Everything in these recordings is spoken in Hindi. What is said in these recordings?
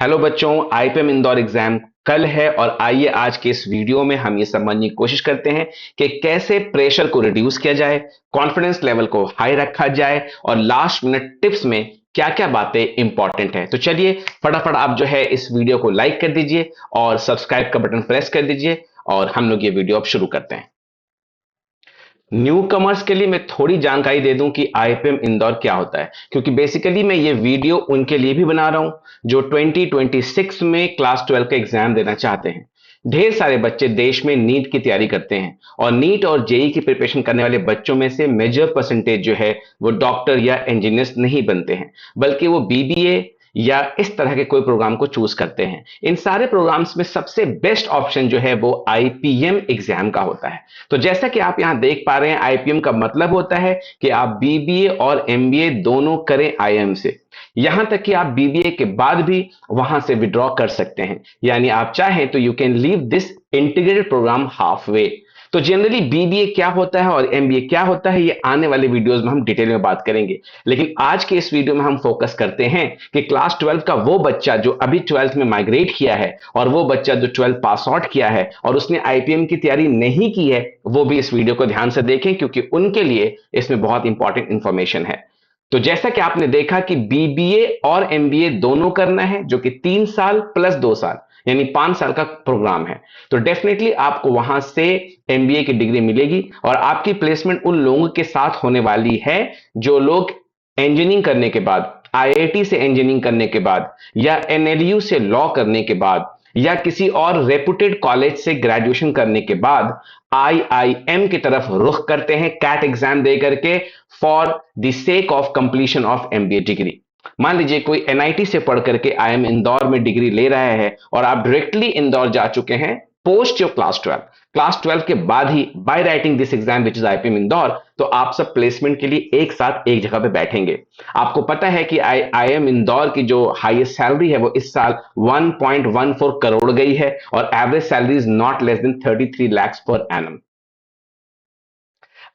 हेलो बच्चों, आईपीएम इंदौर एग्जाम कल है और आइए आज के इस वीडियो में हम ये समझने की कोशिश करते हैं कि कैसे प्रेशर को रिड्यूस किया जाए, कॉन्फिडेंस लेवल को हाई रखा जाए और लास्ट मिनट टिप्स में क्या क्या बातें इंपॉर्टेंट है। तो चलिए फटाफट आप जो है इस वीडियो को लाइक कर दीजिए और सब्सक्राइब का बटन प्रेस कर दीजिए और हम लोग ये वीडियो अब शुरू करते हैं। न्यू कमर्स के लिए मैं थोड़ी जानकारी दे दूं कि आईपीएम इंदौर क्या होता है, क्योंकि बेसिकली मैं ये वीडियो उनके लिए भी बना रहा हूं जो 2026 में क्लास 12 का एग्जाम देना चाहते हैं। ढेर सारे बच्चे देश में नीट की तैयारी करते हैं और नीट और जेई की प्रिपरेशन करने वाले बच्चों में से मेजर परसेंटेज जो है वो डॉक्टर या इंजीनियर्स नहीं बनते हैं, बल्कि वो बीबीए या इस तरह के कोई प्रोग्राम को चूज करते हैं। इन सारे प्रोग्राम्स में सबसे बेस्ट ऑप्शन जो है वो आईपीएम एग्जाम का होता है। तो जैसा कि आप यहां देख पा रहे हैं, आईपीएम का मतलब होता है कि आप बीबीए और एमबीए दोनों करें आईएम से। यहां तक कि आप बीबीए के बाद भी वहां से विड्रॉ कर सकते हैं, यानी आप चाहें तो you can leave this integrated programme half way. तो जनरली बीबीए क्या होता है और एमबीए क्या होता है, ये आने वाले वीडियोस में हम डिटेल में बात करेंगे। लेकिन आज के इस वीडियो में हम फोकस करते हैं कि क्लास 12 का वो बच्चा जो अभी 12th में माइग्रेट किया है और वो बच्चा जो 12 पास आउट किया है और उसने आईपीएम की तैयारी नहीं की है, वो भी इस वीडियो को ध्यान से देखें, क्योंकि उनके लिए इसमें बहुत इंपॉर्टेंट इंफॉर्मेशन है। तो जैसा कि आपने देखा कि बीबीए और एमबीए दोनों करना है, जो कि 3 साल प्लस 2 साल यानी 5 साल का प्रोग्राम है। तो डेफिनेटली आपको वहां से एमबीए की डिग्री मिलेगी और आपकी प्लेसमेंट उन लोगों के साथ होने वाली है जो लोग इंजीनियरिंग करने के बाद, आईआईटी से इंजीनियरिंग करने के बाद या एनएलयू से लॉ करने के बाद या किसी और रेपुटेड कॉलेज से ग्रेजुएशन करने के बाद आईआईएम की तरफ रुख करते हैं कैट एग्जाम दे करके for the sake of completion of MBA degree. मान लीजिए कोई एनआईटी से पढ़ करके आईएम इंदौर में डिग्री ले रहा है और आप डायरेक्टली इंदौर जा चुके हैं पोस्ट योर क्लास 12 के बाद ही by writing this exam which is IPM Indore, तो आप सब प्लेसमेंट के लिए एक साथ एक जगह पे बैठेंगे। आपको पता है कि आईएम इंदौर की जो हाईएस्ट सैलरी है वो इस साल 1.14 करोड़ गई है और average salary is not less than 33 lakhs per annum.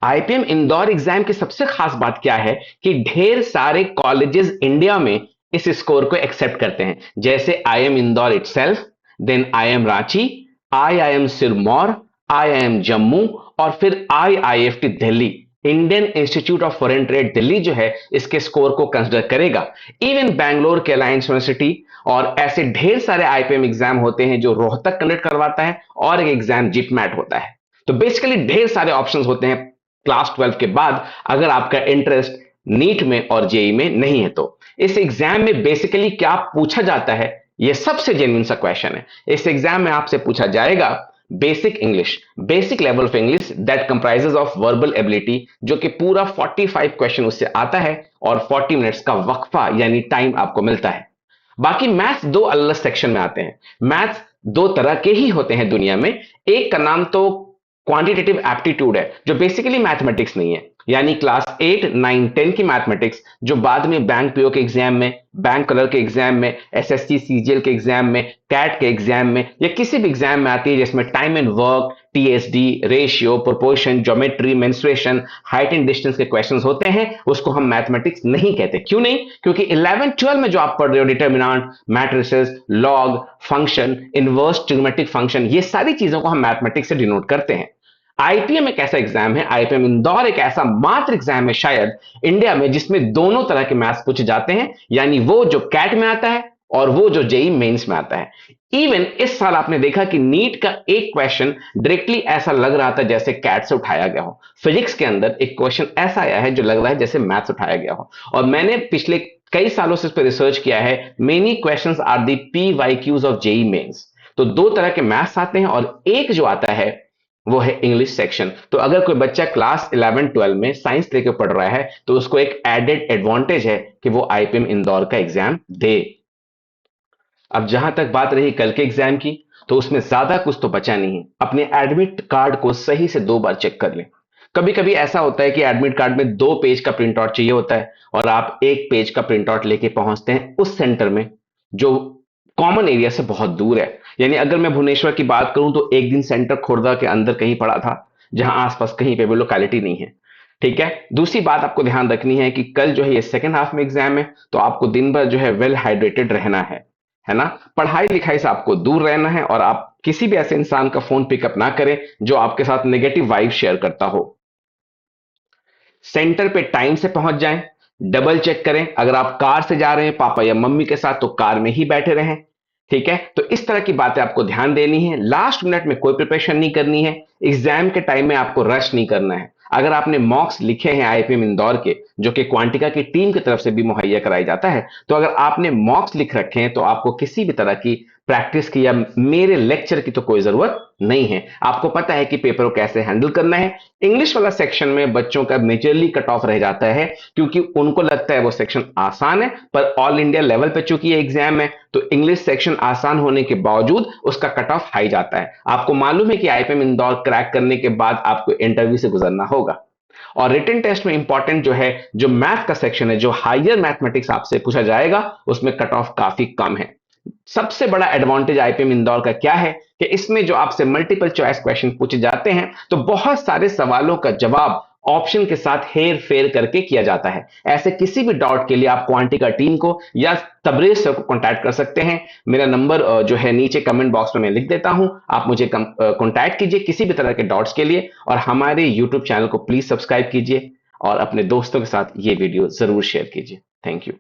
IPM Indore exam की सबसे खास बात क्या है कि ढेर सारे कॉलेजेस इंडिया में इस स्कोर को एक्सेप्ट करते हैं, जैसे IIM Indore itself, then IIM Ranchi, IIM Sirmaur, IIM Jammu और फिर IIFT Delhi. Indian Institute of Foreign Trade Delhi जो है इसके स्कोर को कंसिडर करेगा। इवन बैंगलोर के अलायंस यूनिवर्सिटी और ऐसे ढेर सारे आईपीएम एग्जाम होते हैं जो रोहतक कंडक्ट करवाता है और एक एग्जाम जिटमैट होता है। तो बेसिकली ढेर सारे ऑप्शंस होते हैं क्लास 12 के बाद, अगर आपका इंटरेस्ट नीट में और जेई में नहीं है। तो इस एग्जाम में बेसिकली क्या पूछा जाता है, यह सबसे जेन्युइन सा क्वेश्चन है। इस एग्जाम में आपसे पूछा जाएगा basic English, basic level of English that comprises of verbal ability, जो कि पूरा 45 क्वेश्चन उससे आता है और 40 मिनट्स का वक्फा यानी टाइम आपको मिलता है। बाकी मैथ्स दो अलग सेक्शन में आते हैं। मैथ्स दो तरह के ही होते हैं दुनिया में। एक का नाम तो क्वांटिटेटिव एप्टीट्यूड है, जो बेसिकली मैथमेटिक्स नहीं है, यानी क्लास 8, 9, 10 की मैथमेटिक्स जो बाद में बैंक पीओ के एग्जाम में, बैंक कलर के एग्जाम में, एसएससी सीजीएल के एग्जाम में, कैट के एग्जाम में या किसी भी एग्जाम में आती है, जिसमें time and work, TSD, ratio, proportion, geometry, menstruation, height and distance के क्वेश्चंस होते हैं, उसको हम मैथमेटिक्स नहीं कहते। क्यों नहीं? क्योंकि 11 12 में जो आप पढ़ रहे हो, determinant, matrices, log, function, inverse trigonometric function, ये सारी चीजों को हम मैथमेटिक्स से डिनोट करते हैं। आईपीएम एक ऐसा एग्जाम है, आईपीएम इंदौर एक ऐसा मात्र एग्जाम है शायद इंडिया में जिसमें दोनों तरह के मैथ्स पूछे जाते हैं, यानी वो जो कैट में आता है और वो जो जेई मेंस में आता है। इवन इस साल आपने देखा कि नीट का एक क्वेश्चन डायरेक्टली ऐसा लग रहा था जैसे कैट से उठाया गया हो। फिजिक्स के अंदर एक क्वेश्चन ऐसा आया है जो लग रहा है जैसे मैथ्स उठाया गया हो, और मैंने पिछले कई सालों से इस पर रिसर्च किया है। Many questions are the PYQs of JEE Mains. तो दो तरह के मैथ्स आते हैं और एक जो आता है वो है इंग्लिश सेक्शन। तो अगर कोई बच्चा क्लास 11 12 में साइंस लेके पढ़ रहा है तो उसको एक एडेड एडवांटेज है कि वो आईपीएम इंदौर का एग्जाम दे। अब जहां तक बात रही कल के एग्जाम की, तो उसमें ज्यादा कुछ तो बचा नहीं है। अपने एडमिट कार्ड को सही से 2 बार चेक कर लें। कभी कभी ऐसा होता है कि एडमिट कार्ड में 2 पेज का प्रिंट आउट चाहिए होता है और आप 1 पेज का प्रिंट आउट लेके पहुंचते हैं उस सेंटर में जो कॉमन एरिया से बहुत दूर है। यानी अगर मैं भुवनेश्वर की बात करूं तो एक दिन सेंटर खुर्दा के अंदर कहीं पड़ा था, जहां आसपास कहीं पे भी लोकेलिटी नहीं है। ठीक है। दूसरी बात आपको ध्यान रखनी है कि कल जो है ये सेकंड हाफ में एग्जाम है, तो आपको दिन भर जो है वेल हाइड्रेटेड रहना है। है ना। पढ़ाई लिखाई से आपको दूर रहना है और आप किसी भी ऐसे इंसान का फोन पिकअप ना करें जो आपके साथ नेगेटिव वाइब शेयर करता हो। सेंटर पे टाइम से पहुंच जाएं। डबल चेक करें, अगर आप कार से जा रहे हैं पापा या मम्मी के साथ तो कार में ही बैठे रहें। ठीक है, तो इस तरह की बातें आपको ध्यान देनी है। लास्ट मिनट में कोई प्रिपरेशन नहीं करनी है। एग्जाम के टाइम में आपको रश नहीं करना है। अगर आपने मॉक्स लिखे हैं आईआईपी इंदौर के, जो कि क्वांटिका की टीम की तरफ से भी मुहैया कराया जाता है, तो अगर आपने मॉक्स लिख रखे हैं तो आपको किसी भी तरह की प्रैक्टिस की या मेरे लेक्चर की तो कोई जरूरत नहीं है। आपको पता है कि पेपर को कैसे हैंडल करना है। इंग्लिश वाला सेक्शन में बच्चों का मेजरली कट ऑफ रह जाता है क्योंकि उनको लगता है वो सेक्शन आसान है, पर ऑल इंडिया लेवल पे चूंकि ये एग्जाम है तो इंग्लिश सेक्शन आसान होने के बावजूद उसका कट ऑफ हाई जाता है। आपको मालूम है कि आईपीएम इंदौर क्रैक करने के बाद आपको इंटरव्यू से गुजरना होगा। और रिटन टेस्ट में इंपॉर्टेंट जो है, जो मैथ का सेक्शन है, जो हायर मैथमेटिक्स आपसे पूछा जाएगा, उसमें कट ऑफ काफी कम है। सबसे बड़ा एडवांटेज आईपीएम इंदौर का क्या है कि इसमें जो आपसे मल्टीपल चॉइस क्वेश्चन पूछे जाते हैं तो बहुत सारे सवालों का जवाब ऑप्शन के साथ हेर फेर करके किया जाता है। ऐसे किसी भी डाउट के लिए आप क्वांटिका टीम को या तबरेज सर को कांटेक्ट कर सकते हैं। मेरा नंबर जो है नीचे कमेंट बॉक्स में मैं लिख देता हूं, आप मुझे कांटेक्ट कीजिए किसी भी तरह के डाउट्स के लिए। और हमारे यूट्यूब चैनल को प्लीज सब्सक्राइब कीजिए और अपने दोस्तों के साथ ये वीडियो जरूर शेयर कीजिए। Thank you.